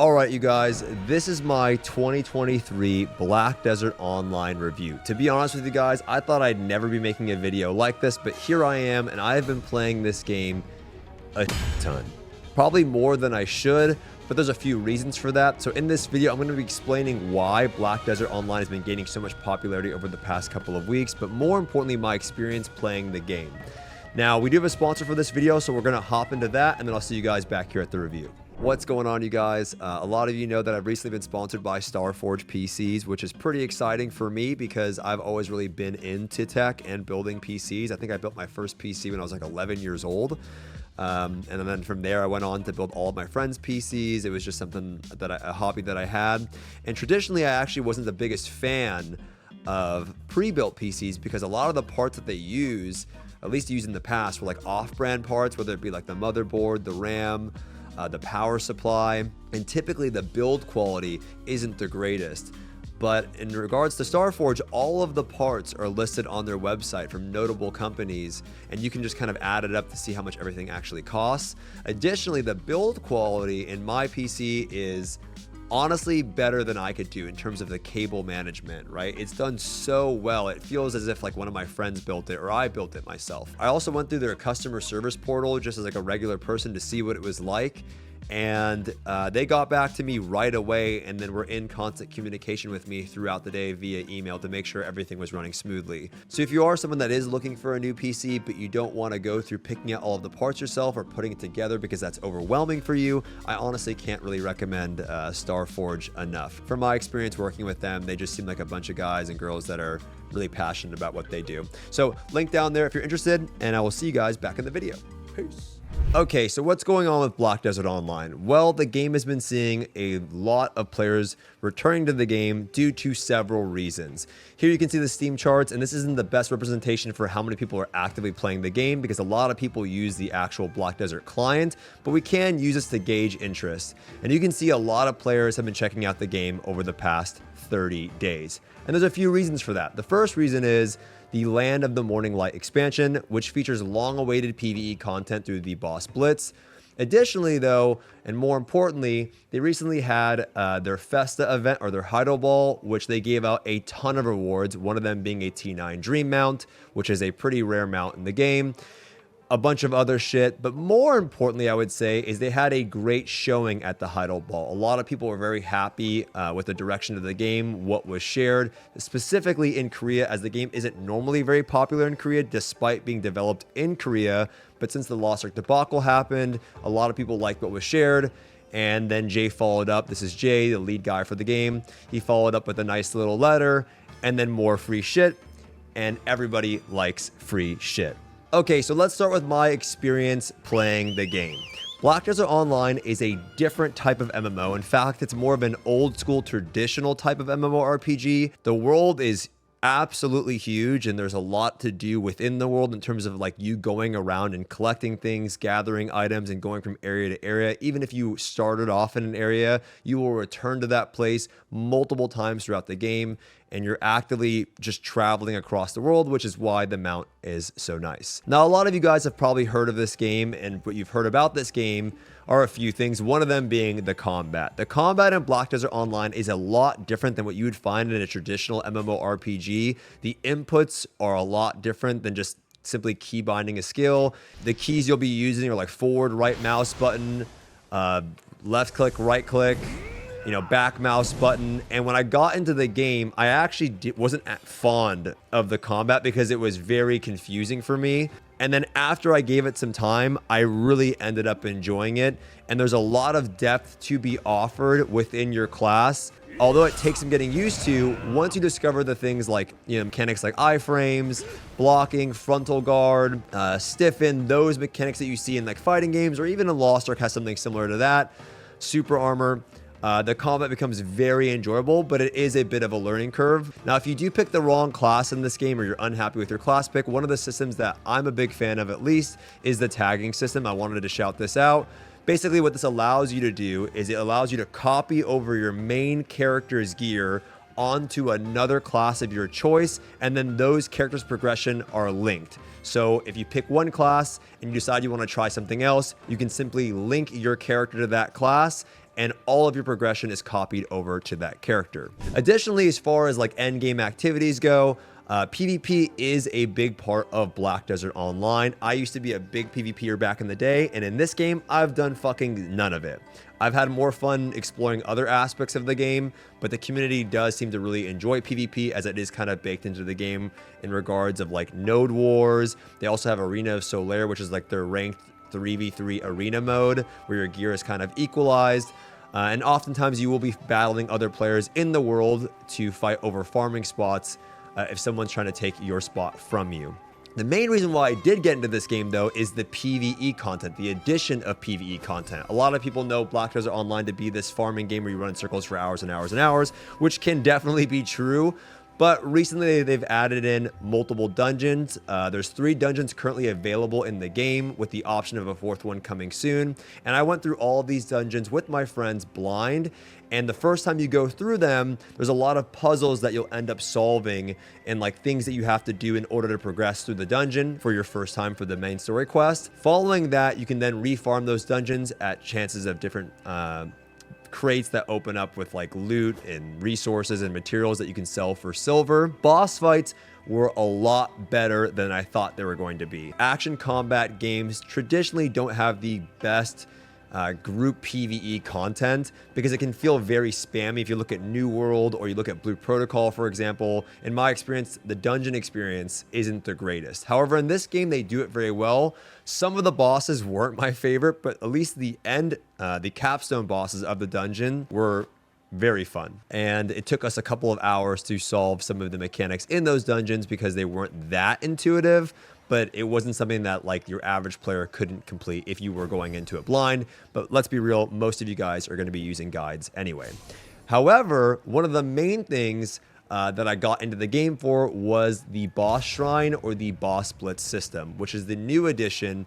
All right, you guys, this is my 2023 Black Desert Online review. To be honest with you guys, I thought I'd never be making a video like this, but here I am, and I have been playing this game a ton. Probably more than I should, but there's a few reasons for that. So in this video, I'm going to be explaining why Black Desert Online has been gaining so much popularity over the past couple of weeks, but more importantly, my experience playing the game. Now, we do have a sponsor for this video, so we're going to hop into that, and then I'll see you guys back here at the review. What's going on, you guys? A lot of you know that I've recently been sponsored by Starforge PCs, which is pretty exciting for me because I've always really been into tech and building PCs. I think I built my first PC when I was like 11 years old. And then from there, I went on to build all of my friends' PCs. It was just something that a hobby that I had. And traditionally, I actually wasn't the biggest fan of pre-built PCs because a lot of the parts that they use, at least used in the past, were like off-brand parts, whether it be like the motherboard, the RAM, the power supply, and typically the build quality isn't the greatest. But in regards to Starforge, all of the parts are listed on their website from notable companies, and you can just kind of add it up to see how much everything actually costs. Additionally, the build quality in my PC is honestly better than I could do in terms of the cable management, right? It's done so well. It feels as if like one of my friends built it or I built it myself. I also went through their customer service portal just as like a regular person to see what it was like. And they got back to me right away, and then were in constant communication with me throughout the day via email to make sure everything was running smoothly. So if you are someone that is looking for a new PC, but you don't want to go through picking out all of the parts yourself or putting it together because that's overwhelming for you, I honestly can't really recommend Starforge enough. From my experience working with them, they just seem like a bunch of guys and girls that are really passionate about what they do. So link down there if you're interested, and I will see you guys back in the video. Peace. Okay, so what's going on with Black Desert Online? Well, the game has been seeing a lot of players returning to the game due to several reasons. Here you can see the Steam charts, and this isn't the best representation for how many people are actively playing the game because a lot of people use the actual Black Desert client, but we can use this to gauge interest. And you can see a lot of players have been checking out the game over the past 30 days. And there's a few reasons for that. The first reason is the Land of the Morning Light expansion, which features long-awaited PvE content through the Boss Blitz. Additionally, though, and more importantly, they recently had their Festa event, or their Heidel Ball, which they gave out a ton of rewards, one of them being a T9 Dream mount, which is a pretty rare mount in the game. A bunch of other shit, but more importantly, I would say, is they had a great showing at the Heidel Ball. A lot of people were very happy with the direction of the game, what was shared, specifically in Korea, as the game isn't normally very popular in Korea, despite being developed in Korea. But since the Lost Ark debacle happened, a lot of people liked what was shared. And then Jay followed up. This is Jay, the lead guy for the game. He followed up with a nice little letter, and then more free shit. And everybody likes free shit. Okay, so let's start with my experience playing the game. Black Desert Online is a different type of MMO. In fact, it's more of an old school traditional type of MMORPG. The world is absolutely huge, and there's a lot to do within the world in terms of like you going around and collecting things, gathering items, and going from area to area. Even if you started off in an area, you will return to that place multiple times throughout the game, and you're actively just traveling across the world, which is why the mount is so nice. Now, a lot of you guys have probably heard of this game, and what you've heard about this game are a few things, one of them being the combat. The combat in Black Desert Online is a lot different than what you would find in a traditional MMORPG. The inputs are a lot different than just simply key binding a skill. The keys you'll be using are like forward, right mouse button, left click, right click, back mouse button. And when I got into the game, I actually wasn't fond of the combat because it was very confusing for me. And then after I gave it some time, I really ended up enjoying it. And there's a lot of depth to be offered within your class. Although it takes some getting used to, once you discover the things like, mechanics like iframes, blocking, frontal guard, stiffen, those mechanics that you see in like fighting games, or even in Lost Ark has something similar to that, super armor. The combat becomes very enjoyable, but it is a bit of a learning curve. Now, if you do pick the wrong class in this game, or you're unhappy with your class pick, one of the systems that I'm a big fan of, at least, is the tagging system. I wanted to shout this out. Basically, what this allows you to do is it allows you to copy over your main character's gear onto another class of your choice, and then those characters' progression are linked. So if you pick one class and you decide you want to try something else, you can simply link your character to that class, and all of your progression is copied over to that character. Additionally, as far as like end game activities go, PvP is a big part of Black Desert Online. I used to be a big PvPer back in the day, and in this game, I've done fucking none of it. I've had more fun exploring other aspects of the game, but the community does seem to really enjoy PvP as it is kind of baked into the game in regards of like node wars. They also have Arena of Solaire, which is like their ranked 3v3 arena mode where your gear is kind of equalized. And oftentimes you will be battling other players in the world to fight over farming spots if someone's trying to take your spot from you. The main reason why I did get into this game, though, is the PvE content, the addition of PvE content. A lot of people know Black Desert Online to be this farming game where you run in circles for hours and hours and hours, which can definitely be true. But recently, they've added in multiple dungeons. There's 3 dungeons currently available in the game with the option of a 4th one coming soon. And I went through all of these dungeons with my friends blind. And the first time you go through them, there's a lot of puzzles that you'll end up solving and like things that you have to do in order to progress through the dungeon for your first time for the main story quest. Following that, you can then refarm those dungeons at chances of different crates that open up with like loot and resources and materials that you can sell for silver. Boss fights were a lot better than I thought they were going to be. Action combat games traditionally don't have the best group PvE content because it can feel very spammy. If you look at New World or you look at Blue Protocol, for example, in my experience, the dungeon experience isn't the greatest. However, in this game, they do it very well. Some of the bosses weren't my favorite, but at least the capstone bosses of the dungeon were very fun. And it took us a couple of hours to solve some of the mechanics in those dungeons because they weren't that intuitive, but it wasn't something that like your average player couldn't complete if you were going into it blind. But let's be real, most of you guys are going to be using guides anyway. However, one of the main things that I got into the game for was the boss shrine or the boss blitz system, which is the new addition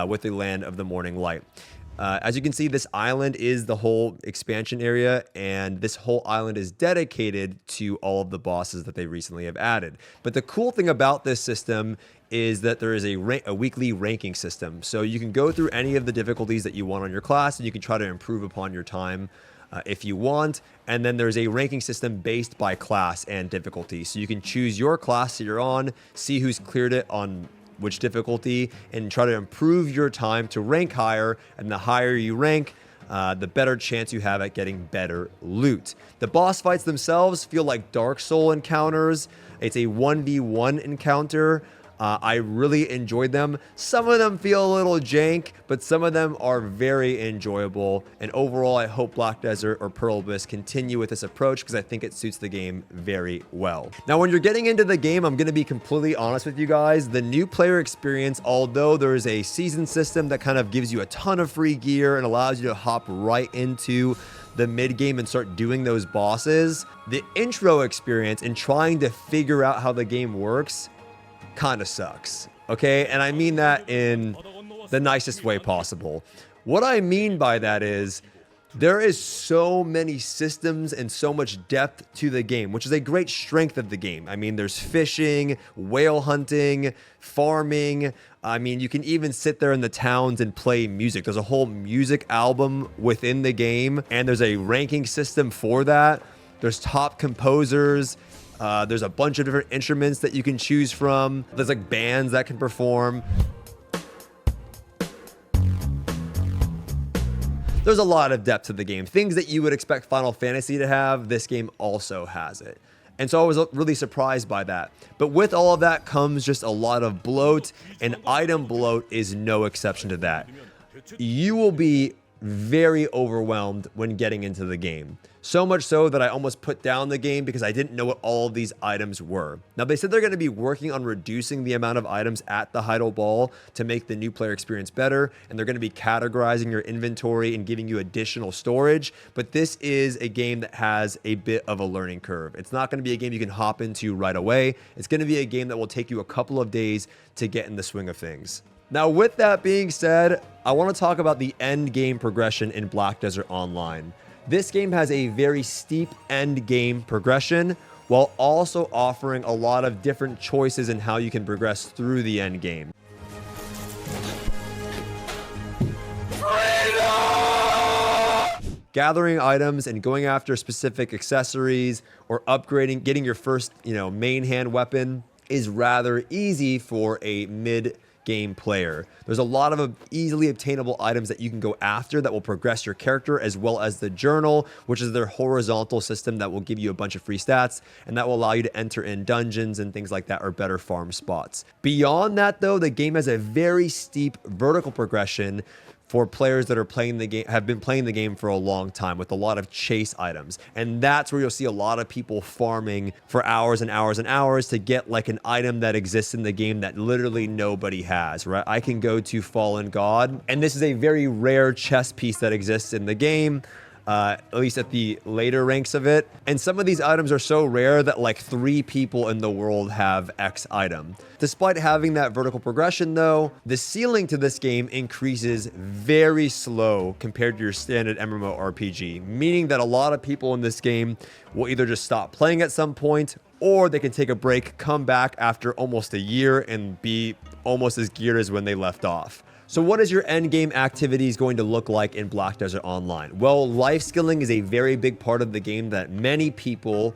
with the Land of the Morning Light. As you can see, this island is the whole expansion area, and this whole island is dedicated to all of the bosses that they recently have added. But the cool thing about this system is that there is a weekly ranking system. So you can go through any of the difficulties that you want on your class, and you can try to improve upon your time if you want. And then there's a ranking system based by class and difficulty. So you can choose your class that you're on, see who's cleared it on which difficulty, and try to improve your time to rank higher. And the higher you rank, the better chance you have at getting better loot. The boss fights themselves feel like Dark Soul encounters. It's a 1v1 encounter. I really enjoyed them. Some of them feel a little jank, but some of them are very enjoyable. And overall, I hope Black Desert or Pearl Abyss continue with this approach because I think it suits the game very well. Now, when you're getting into the game, I'm going to be completely honest with you guys. The new player experience, although there's a season system that kind of gives you a ton of free gear and allows you to hop right into the mid game and start doing those bosses, the intro experience and trying to figure out how the game works kind of sucks, okay? And I mean that in the nicest way possible. What I mean by that is there is so many systems and so much depth to the game, which is a great strength of the game. I mean, there's fishing, whale hunting, farming. I mean, you can even sit there in the towns and play music. There's a whole music album within the game, and there's a ranking system for that. There's top composers. There's a bunch of different instruments that you can choose from. There's like bands that can perform. There's a lot of depth to the game. Things that you would expect Final Fantasy to have, this game also has it. And so I was really surprised by that. But with all of that comes just a lot of bloat, and item bloat is no exception to that. You will be very overwhelmed when getting into the game. So much so that I almost put down the game because I didn't know what all of these items were. Now, they said they're going to be working on reducing the amount of items at the Heidel Ball to make the new player experience better, and they're going to be categorizing your inventory and giving you additional storage. But this is a game that has a bit of a learning curve. It's not going to be a game you can hop into right away. It's going to be a game that will take you a couple of days to get in the swing of things. Now, with that being said, I want to talk about the end game progression in Black Desert Online. This game has a very steep end game progression while also offering a lot of different choices in how you can progress through the end game. gathering items and going after specific accessories or upgrading, getting your first, main hand weapon is rather easy for a mid-game player. There's a lot of easily obtainable items that you can go after that will progress your character, as well as the journal, which is their horizontal system that will give you a bunch of free stats, and that will allow you to enter in dungeons and things like that, or better farm spots. Beyond that, though, the game has a very steep vertical progression for players that are playing the game, have been playing the game for a long time, with a lot of chase items. And that's where you'll see a lot of people farming for hours and hours and hours to get like an item that exists in the game that literally nobody has, right? I can go to Fallen God, and this is a very rare chess piece that exists in the game. At least at the later ranks of it. And some of these items are so rare that like 3 people in the world have X item. Despite having that vertical progression though, the ceiling to this game increases very slow compared to your standard MMORPG, meaning that a lot of people in this game will either just stop playing at some point, or they can take a break, come back after almost a year, and be almost as geared as when they left off. So what is your end game activities going to look like in Black Desert Online? Well, life skilling is a very big part of the game that many people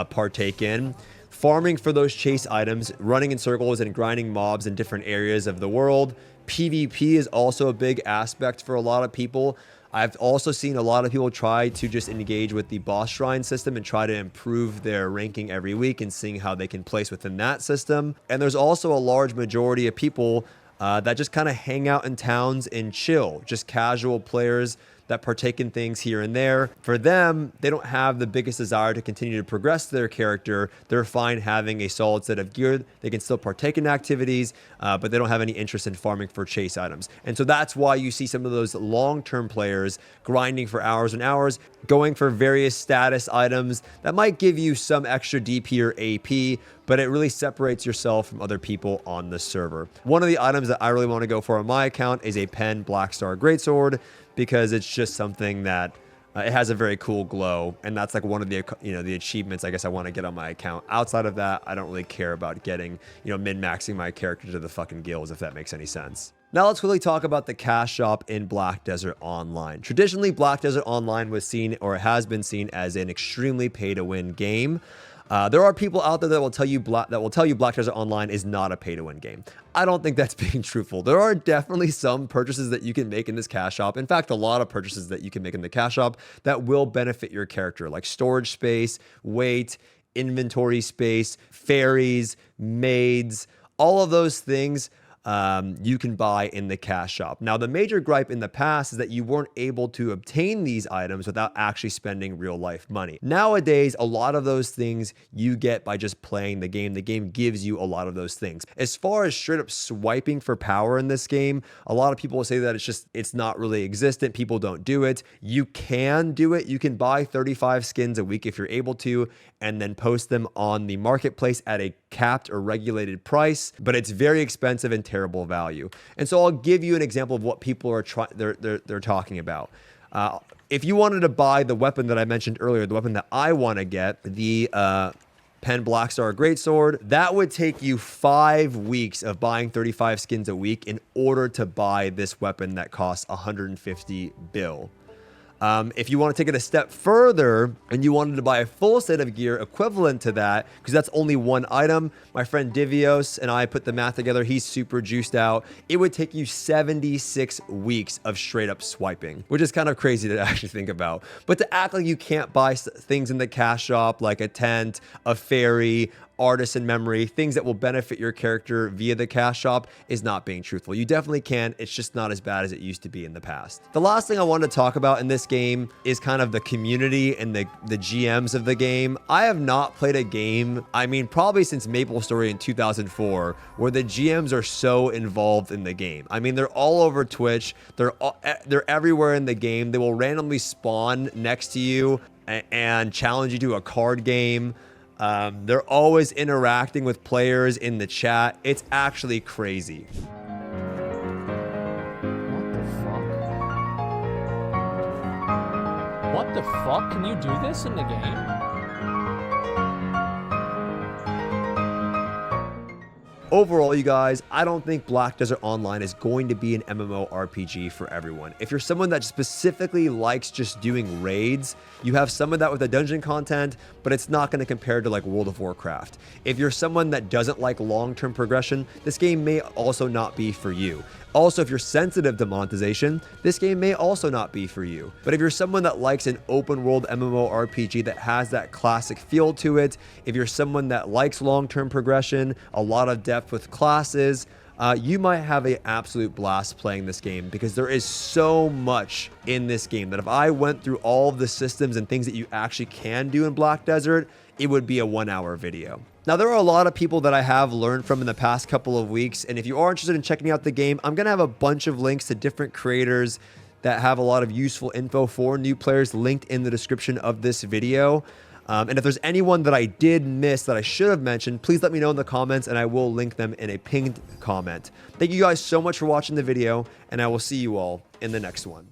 partake in. Farming for those chase items, running in circles and grinding mobs in different areas of the world. PvP is also a big aspect for a lot of people. I've also seen a lot of people try to just engage with the boss shrine system and try to improve their ranking every week and seeing how they can place within that system. And there's also a large majority of people that just kind of hang out in towns and chill, just casual players that partake in things here and there. For them, they don't have the biggest desire to continue to progress their character. They're fine having a solid set of gear. They can still partake in activities, but they don't have any interest in farming for chase items. And so that's why you see some of those long-term players grinding for hours and hours, going for various status items that might give you some extra DP or AP, but it really separates yourself from other people on the server. One of the items that I really want to go for on my account is a Pen Blackstar Greatsword, because it's just something that it has a very cool glow, and that's like one of the the achievements I guess I want to get on my account. Outside of that, I don't really care about getting min-maxing my character to the fucking gills, if that makes any sense. Now let's quickly talk about the cash shop in Black Desert Online. Traditionally, Black Desert Online was seen, or has been seen, as an extremely pay-to-win game. There are people out there that will tell you Black Desert Online is not a pay-to-win game. I don't think that's being truthful. There are definitely some purchases that you can make in this cash shop. In fact, a lot of purchases that you can make in the cash shop that will benefit your character, like storage space, weight, inventory space, fairies, maids, all of those things. You can buy in the cash shop. Now, the major gripe in the past is that you weren't able to obtain these items without actually spending real life money. Nowadays, a lot of those things you get by just playing the game. The game gives you a lot of those things. As far as straight up swiping for power in this game, a lot of people will say that it's not really existent. People don't do it. You can do it. You can buy 35 skins a week if you're able to, and then post them on the marketplace at a capped or regulated price, but it's very expensive and terrible value. And so I'll give you an example of what people are they're talking about. If you wanted to buy the weapon that I mentioned earlier, the weapon that I want to get, the Pen Blackstar Greatsword, that would take you 5 weeks of buying 35 skins a week in order to buy this weapon that costs 150 bill. If you want to take it a step further and you wanted to buy a full set of gear equivalent to that, because that's only one item, my friend Divios and I put the math together. He's super juiced out. It would take you 76 weeks of straight up swiping, which is kind of crazy to actually think about. But to act like you can't buy things in the cash shop, like a tent, a fairy, artisan memory, things that will benefit your character via the cash shop, is not being truthful. You definitely can. It's just not as bad as it used to be in the past. The last thing I wanted to talk about in this game is kind of the community and the GMs of the game. I have not played a game, probably since MapleStory in 2004, where the GMs are so involved in the game. They're all over Twitch. They're everywhere in the game. They will randomly spawn next to you and challenge you to a card game. They're always interacting with players in the chat. It's actually crazy. What the fuck? Can you do this in the game? Overall, you guys, I don't think Black Desert Online is going to be an MMORPG for everyone. If you're someone that specifically likes just doing raids, you have some of that with the dungeon content, but it's not going to compare to like World of Warcraft. If you're someone that doesn't like long-term progression, this game may also not be for you. Also, if you're sensitive to monetization, this game may also not be for you. But if you're someone that likes an open world MMORPG that has that classic feel to it, if you're someone that likes long-term progression, a lot of depth with classes, you might have an absolute blast playing this game because there is so much in this game that if I went through all of the systems and things that you actually can do in Black Desert, it would be a 1-hour video. Now, there are a lot of people that I have learned from in the past couple of weeks, and if you are interested in checking out the game, I'm going to have a bunch of links to different creators that have a lot of useful info for new players linked in the description of this video. And if there's anyone that I did miss that I should have mentioned, please let me know in the comments and I will link them in a pinned comment. Thank you guys so much for watching the video, and I will see you all in the next one.